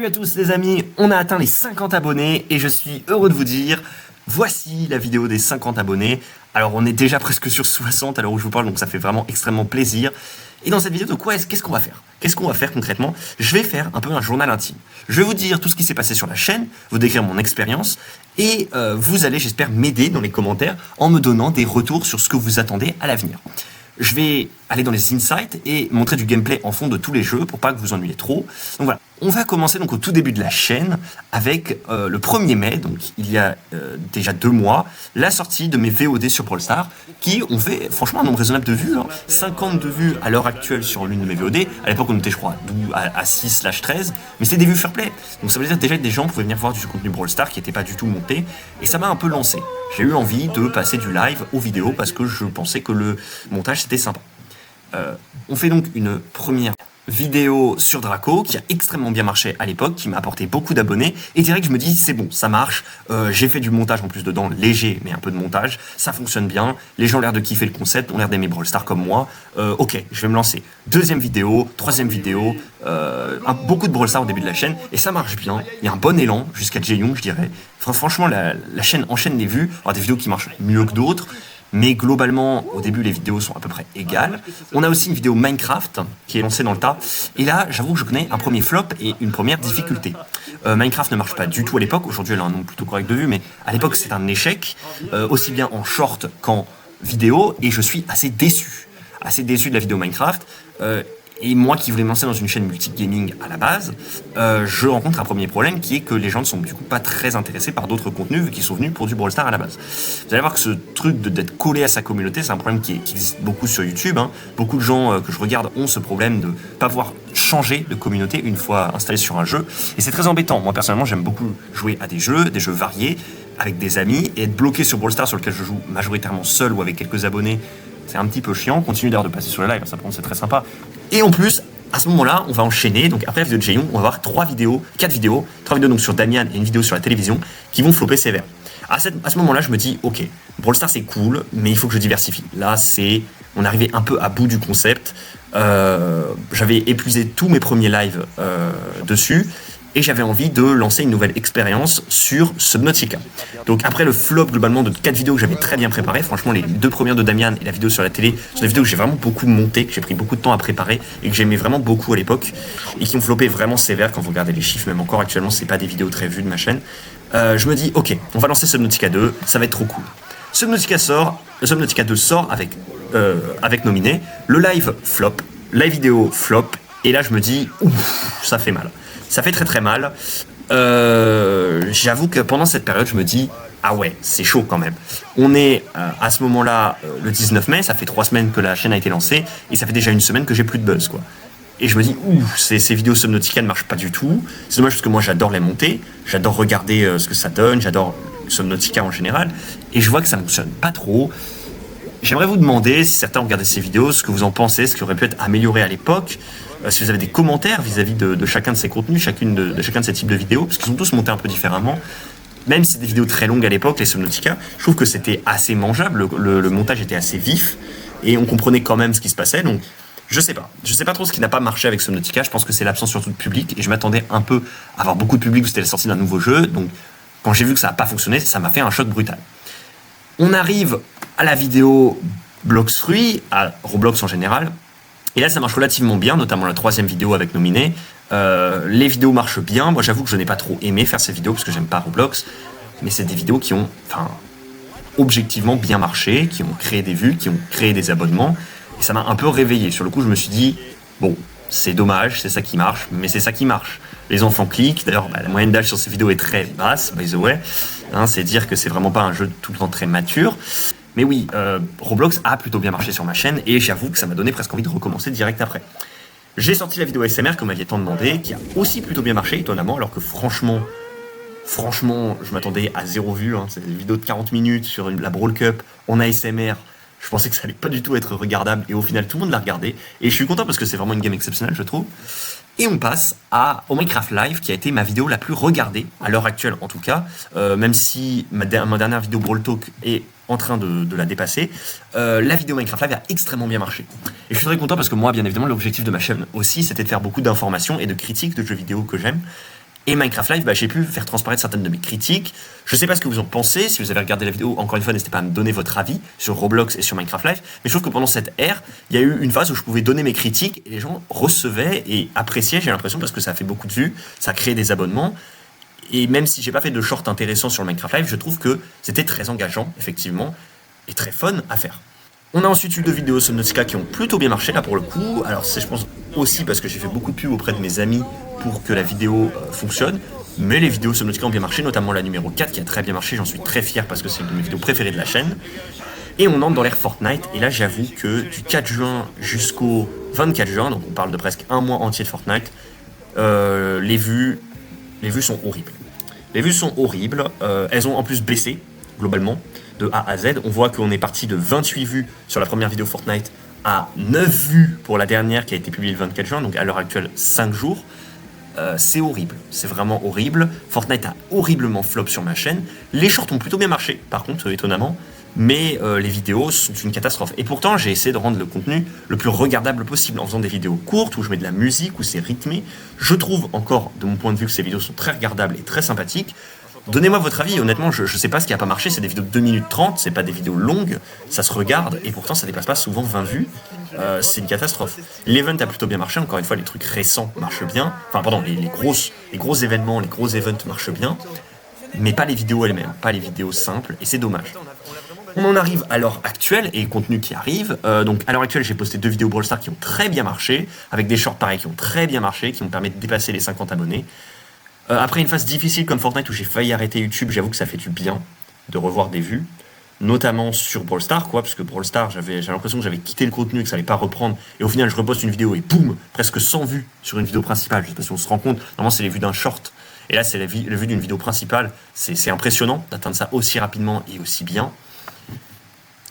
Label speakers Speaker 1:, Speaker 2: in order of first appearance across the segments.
Speaker 1: Salut à tous les amis, on a atteint les 50 abonnés et je suis heureux de vous dire, voici la vidéo des 50 abonnés. Alors on est déjà presque sur 60 à l'heure où je vous parle, donc ça fait vraiment extrêmement plaisir. Et dans cette vidéo, qu'est-ce qu'on va faire? Qu'est-ce qu'on va faire concrètement? Je vais faire un peu un journal intime. Je vais vous dire tout ce qui s'est passé sur la chaîne, vous décrire mon expérience, et vous allez, j'espère, m'aider dans les commentaires en me donnant des retours sur ce que vous attendez à l'avenir. Je vais aller dans les insights et montrer du gameplay en fond de tous les jeux pour pas que vous ennuyez trop. Donc voilà, on va commencer donc au tout début de la chaîne avec le 1er mai, donc il y a déjà 2 mois, la sortie de mes VOD sur Brawl Stars qui ont fait franchement un nombre raisonnable de vues, 50 de vues à l'heure actuelle sur l'une de mes VOD. À l'époque on était je crois à 6/13, mais c'est des vues fair play. Donc ça veut dire déjà que des gens pouvaient venir voir du contenu Brawl Stars qui n'était pas du tout monté et ça m'a un peu lancé. J'ai eu envie de passer du live aux vidéos parce que je pensais que le montage c'était sympa. On fait donc une première vidéo sur Draco qui a extrêmement bien marché à l'époque, qui m'a apporté beaucoup d'abonnés et direct je me dis c'est bon, ça marche, j'ai fait du montage en plus dedans, léger mais un peu de montage, ça fonctionne bien, les gens ont l'air de kiffer le concept, ont l'air d'aimer Brawl Stars comme moi, ok, je vais me lancer. Deuxième vidéo, troisième vidéo, beaucoup de Brawl Stars au début de la chaîne et ça marche bien, il y a un bon élan jusqu'à Jaeyoung je dirais. Franchement la chaîne enchaîne les vues, alors des vidéos qui marchent mieux que d'autres, mais globalement, au début, les vidéos sont à peu près égales. On a aussi une vidéo Minecraft qui est lancée dans le tas. Et là, j'avoue que je connais un premier flop et une première difficulté. Minecraft ne marche pas du tout à l'époque. Aujourd'hui, elle a un nombre plutôt correct de vues, mais à l'époque, c'est un échec, aussi bien en short qu'en vidéo. Et je suis assez déçu de la vidéo Minecraft. Et moi qui voulais me lancer dans une chaîne multi-gaming à la base, je rencontre un premier problème qui est que les gens ne sont du coup pas très intéressés par d'autres contenus vu qu'ils sont venus pour du Brawl Stars à la base. Vous allez voir que ce truc d'être collé à sa communauté, c'est un problème qui existe beaucoup sur YouTube. Beaucoup de gens que je regarde ont ce problème de ne pas pouvoir changer de communauté une fois installé sur un jeu. Et c'est très embêtant. Moi personnellement, j'aime beaucoup jouer à des jeux variés, avec des amis, et être bloqué sur Brawl Stars sur lequel je joue majoritairement seul ou avec quelques abonnés, c'est un petit peu chiant. Continue d'ailleurs de passer sur le live, ça c'est très sympa. Et en plus, à ce moment-là, on va enchaîner. Donc après la vidéo de Jaeyoung, on va avoir 3 vidéos donc sur Damian et une vidéo sur la télévision qui vont flopper sévère. À ce moment-là, je me dis, ok, Brawl Stars c'est cool, mais il faut que je diversifie. Là, on arrivait un peu à bout du concept. J'avais épuisé tous mes premiers lives dessus. Et j'avais envie de lancer une nouvelle expérience sur Subnautica. Donc après le flop globalement de 4 vidéos que j'avais très bien préparées, franchement les 2 premières de Damian et la vidéo sur la télé, sont des vidéos que j'ai vraiment beaucoup monté, que j'ai pris beaucoup de temps à préparer et que j'aimais vraiment beaucoup à l'époque et qui ont floppé vraiment sévère quand vous regardez les chiffres, même encore actuellement c'est pas des vidéos très vues de ma chaîne. Je me dis ok, on va lancer Subnautica 2, ça va être trop cool. Subnautica 2 sort avec nominé, le live flop, la vidéo flop et là je me dis ouf, ça fait mal. Ça fait très très mal. J'avoue que pendant cette période, je me dis ah ouais, c'est chaud quand même. On est à ce moment-là le 19 mai, ça fait 3 semaines que la chaîne a été lancée et ça fait déjà 1 semaine que j'ai plus de buzz quoi. Et je me dis ces vidéos Subnautica ne marchent pas du tout. C'est dommage parce que moi j'adore les monter, j'adore regarder ce que ça donne, j'adore Subnautica en général et je vois que ça ne fonctionne pas trop. J'aimerais vous demander, si certains ont regardé ces vidéos, ce que vous en pensez, ce qui aurait pu être amélioré à l'époque, si vous avez des commentaires vis-à-vis de chacun de ces contenus, chacun de ces types de vidéos, parce qu'ils sont tous montés un peu différemment. Même si c'est des vidéos très longues à l'époque, les Subnautica, je trouve que c'était assez mangeable, le montage était assez vif, et on comprenait quand même ce qui se passait, donc je sais pas trop ce qui n'a pas marché avec Subnautica, je pense que c'est l'absence surtout de public, et je m'attendais un peu à avoir beaucoup de public, c'était la sortie d'un nouveau jeu, donc quand j'ai vu que ça n'a pas fonctionné, ça m'a fait un choc brutal. On arrive à la vidéo Blox Fruits, à Roblox en général, et là ça marche relativement bien, notamment la 3e vidéo avec nominé. Les vidéos marchent bien, moi j'avoue que je n'ai pas trop aimé faire ces vidéos parce que j'aime pas Roblox, mais c'est des vidéos qui ont objectivement bien marché, qui ont créé des vues, qui ont créé des abonnements, et ça m'a un peu réveillé. Sur le coup je me suis dit, bon, c'est dommage, c'est ça qui marche, mais c'est ça qui marche. Les enfants cliquent, d'ailleurs la moyenne d'âge sur ces vidéos est très basse, by the way, c'est dire que c'est vraiment pas un jeu tout le temps très mature. Mais oui, Roblox a plutôt bien marché sur ma chaîne et j'avoue que ça m'a donné presque envie de recommencer direct après. J'ai sorti la vidéo ASMR comme m'aviez tant demandé, qui a aussi plutôt bien marché étonnamment, alors que franchement, je m'attendais à 0 vue. C'est une vidéo de 40 minutes sur la Brawl Cup en ASMR. Je pensais que ça allait pas du tout être regardable et au final tout le monde l'a regardé. Et je suis content parce que c'est vraiment une game exceptionnelle je trouve. Et on passe au Minecraft Live qui a été ma vidéo la plus regardée, à l'heure actuelle en tout cas, même si ma dernière vidéo Brawl Talk est en train de la dépasser. La vidéo Minecraft Live a extrêmement bien marché. Et je suis très content parce que moi, bien évidemment, l'objectif de ma chaîne aussi, c'était de faire beaucoup d'informations et de critiques de jeux vidéo que j'aime. Et Minecraft Live, j'ai pu faire transparaître certaines de mes critiques. Je sais pas ce que vous en pensez. Si vous avez regardé la vidéo, encore une fois, n'hésitez pas à me donner votre avis sur Roblox et sur Minecraft Live. Mais je trouve que pendant cette ère, il y a eu une phase où je pouvais donner mes critiques et les gens recevaient et appréciaient, j'ai l'impression, parce que ça a fait beaucoup de vues, ça a créé des abonnements. Et même si j'ai pas fait de short intéressant sur le Minecraft Live, je trouve que c'était très engageant, effectivement, et très fun à faire. On a ensuite eu 2 vidéos Subnautica qui ont plutôt bien marché là pour le coup. Alors c'est je pense aussi parce que j'ai fait beaucoup de pubs auprès de mes amis pour que la vidéo fonctionne. Mais les vidéos Subnautica ont bien marché, notamment la numéro 4 qui a très bien marché. J'en suis très fier parce que c'est une de mes vidéos préférées de la chaîne. Et on entre dans l'ère Fortnite. Et là j'avoue que du 4 juin jusqu'au 24 juin, donc on parle de presque un mois entier de Fortnite, les vues sont horribles. Les vues sont horribles. Elles ont en plus baissé globalement. De A à Z, on voit qu'on est parti de 28 vues sur la première vidéo Fortnite à 9 vues pour la dernière qui a été publiée le 24 juin, donc à l'heure actuelle 5 jours. C'est horrible, c'est vraiment horrible. Fortnite a horriblement flop sur ma chaîne. Les shorts ont plutôt bien marché, par contre, étonnamment, mais les vidéos sont une catastrophe. Et pourtant, j'ai essayé de rendre le contenu le plus regardable possible en faisant des vidéos courtes où je mets de la musique, où c'est rythmé. Je trouve encore, de mon point de vue, que ces vidéos sont très regardables et très sympathiques. Donnez-moi votre avis, honnêtement, je sais pas ce qui a pas marché, c'est des vidéos de 2 minutes 30, c'est pas des vidéos longues, ça se regarde, et pourtant ça dépasse pas souvent 20 vues, c'est une catastrophe. L'event a plutôt bien marché, encore une fois, les trucs récents marchent bien, enfin pardon, les gros événements, les gros events marchent bien, mais pas les vidéos elles-mêmes, pas les vidéos simples, et c'est dommage. On en arrive à l'heure actuelle, et contenu qui arrive, donc à l'heure actuelle j'ai posté 2 vidéos Brawl Stars qui ont très bien marché, avec des shorts pareils qui ont très bien marché, qui m'ont permis de dépasser les 50 abonnés. Après une phase difficile comme Fortnite où j'ai failli arrêter YouTube, j'avoue que ça fait du bien de revoir des vues, notamment sur Brawl Stars, parce que Brawl Stars, j'avais l'impression que j'avais quitté le contenu et que ça allait pas reprendre, et au final je reposte une vidéo et boum, presque 100 vues sur une vidéo principale, je sais pas si on se rend compte, normalement c'est les vues d'un short, et là c'est les vues d'une vidéo principale, c'est impressionnant d'atteindre ça aussi rapidement et aussi bien.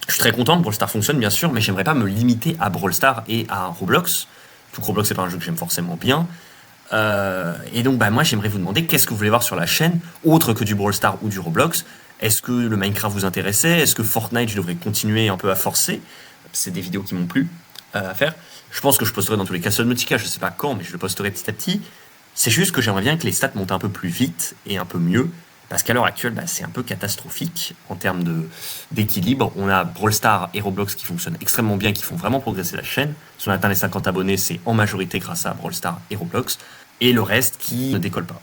Speaker 1: Je suis très content que Brawl Stars fonctionne bien sûr, mais j'aimerais pas me limiter à Brawl Stars et à Roblox, tout que Roblox c'est pas un jeu que j'aime forcément bien. Et donc moi j'aimerais vous demander qu'est-ce que vous voulez voir sur la chaîne autre que du Brawl Stars ou du Roblox. Est-ce que le Minecraft vous intéressait? Est-ce que Fortnite je devrais continuer un peu à forcer? C'est des vidéos qui m'ont plu à faire. Je pense que je posterai dans tous les cas Subnautica, je sais pas quand, mais je le posterai petit à petit. C'est juste que j'aimerais bien que les stats montent un peu plus vite et un peu mieux, parce qu'à l'heure actuelle c'est un peu catastrophique en termes d'équilibre. On a Brawl Stars et Roblox qui fonctionnent extrêmement bien, qui font vraiment progresser la chaîne. Si on atteint les 50 abonnés, c'est en majorité grâce à Brawl Stars et Roblox. Et le reste qui ne décolle pas.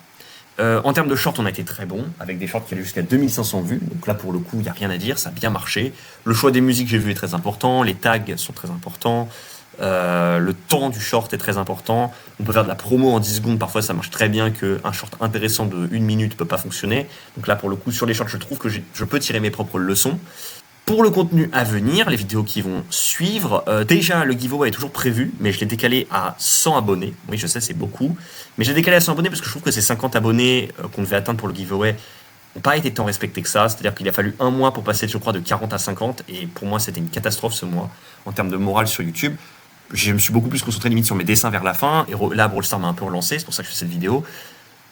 Speaker 1: En termes de shorts, on a été très bon, avec des shorts qui allaient jusqu'à 2500 vues. Donc là, pour le coup, il n'y a rien à dire, ça a bien marché. Le choix des musiques, j'ai vu, est très important. Les tags sont très importants. Le temps du short est très important. On peut faire de la promo en 10 secondes. Parfois, ça marche très bien qu'un short intéressant de 1 minute ne peut pas fonctionner. Donc là, pour le coup, sur les shorts, je trouve que je peux tirer mes propres leçons. Pour le contenu à venir, les vidéos qui vont suivre, déjà le giveaway est toujours prévu, mais je l'ai décalé à 100 abonnés. Oui, je sais, c'est beaucoup. Mais je l'ai décalé à 100 abonnés parce que je trouve que ces 50 abonnés qu'on devait atteindre pour le giveaway n'ont pas été tant respectés que ça. C'est-à-dire qu'il a fallu un mois pour passer, je crois, de 40 à 50. Et pour moi, c'était une catastrophe ce mois en termes de morale sur YouTube. Je me suis beaucoup plus concentré limite sur mes dessins vers la fin. Et là, Brawl Stars m'a un peu relancé, c'est pour ça que je fais cette vidéo.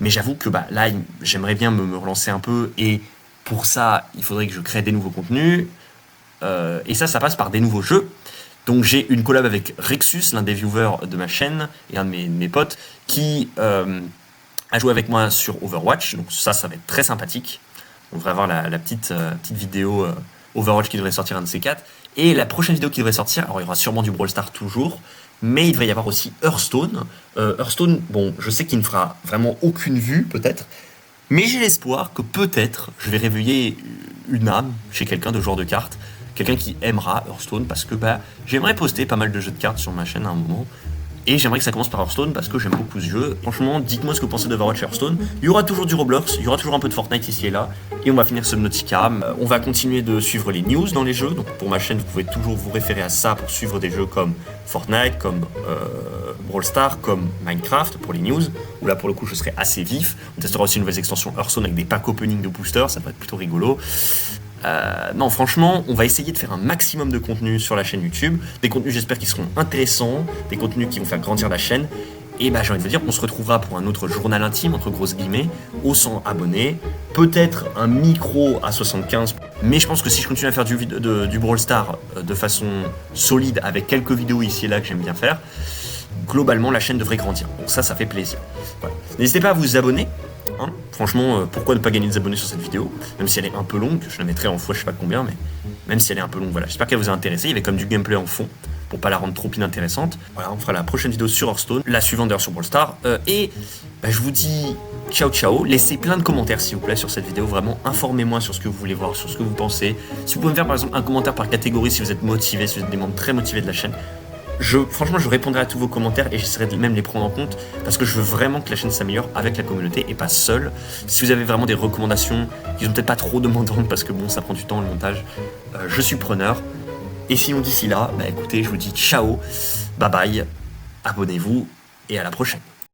Speaker 1: Mais j'avoue que là, j'aimerais bien me relancer un peu. Et pour ça, il faudrait que je crée des nouveaux contenus. Et ça passe par des nouveaux jeux. Donc j'ai une collab avec Rexus, l'un des viewers de ma chaîne et un de mes potes qui a joué avec moi sur Overwatch. Donc ça va être très sympathique. On devrait avoir la petite vidéo Overwatch qui devrait sortir un de ces 4. Et la prochaine vidéo qui devrait sortir, alors il y aura sûrement du Brawl Stars toujours, mais il devrait y avoir aussi Hearthstone. Hearthstone, bon, je sais qu'il ne fera vraiment aucune vue peut-être, mais j'ai l'espoir que peut-être je vais réveiller une âme chez quelqu'un de joueur de cartes, quelqu'un qui aimera Hearthstone, parce que j'aimerais poster pas mal de jeux de cartes sur ma chaîne à un moment. Et j'aimerais que ça commence par Hearthstone parce que j'aime beaucoup ce jeu. Franchement, dites-moi ce que vous pensez d'Overwatch et Hearthstone. Il y aura toujours du Roblox, il y aura toujours un peu de Fortnite ici et là. Et on va finir Subnautica. On va continuer de suivre les news dans les jeux. Donc pour ma chaîne, vous pouvez toujours vous référer à ça pour suivre des jeux comme Fortnite, comme Brawl Stars, comme Minecraft pour les news. Où là pour le coup je serai assez vif. On testera aussi une nouvelle extension Hearthstone avec des packs opening de boosters, ça va être plutôt rigolo. Non, franchement, on va essayer de faire un maximum de contenu sur la chaîne YouTube. Des contenus, j'espère, qui seront intéressants, des contenus qui vont faire grandir la chaîne. Et j'ai envie de vous dire, on se retrouvera pour un autre journal intime, entre grosses guillemets, aux 100 abonnés. Peut-être un micro à 75. Mais je pense que si je continue à faire du Brawl Stars de façon solide, avec quelques vidéos ici et là que j'aime bien faire, globalement, la chaîne devrait grandir. Donc ça fait plaisir. Voilà. N'hésitez pas à vous abonner Hein, franchement, pourquoi ne pas gagner des abonnés sur cette vidéo? Même si elle est un peu longue, je la mettrai en fois je sais pas combien, mais même si elle est un peu longue, voilà. J'espère qu'elle vous a intéressé. Il y avait comme du gameplay en fond, pour pas la rendre trop inintéressante. Voilà, on fera la prochaine vidéo sur Hearthstone, la suivante d'ailleurs sur Brawl Stars. Et je vous dis ciao ciao. Laissez plein de commentaires s'il vous plaît sur cette vidéo. Vraiment, informez-moi sur ce que vous voulez voir, sur ce que vous pensez. Si vous pouvez me faire par exemple un commentaire par catégorie si vous êtes motivé, si vous êtes des membres très motivés de la chaîne. Franchement, je répondrai à tous vos commentaires et j'essaierai de même les prendre en compte parce que je veux vraiment que la chaîne s'améliore avec la communauté et pas seul. Si vous avez vraiment des recommandations qui sont peut-être pas trop demandantes parce que bon, ça prend du temps le montage, je suis preneur. Et sinon d'ici là, écoutez, je vous dis ciao, bye bye, abonnez-vous et à la prochaine.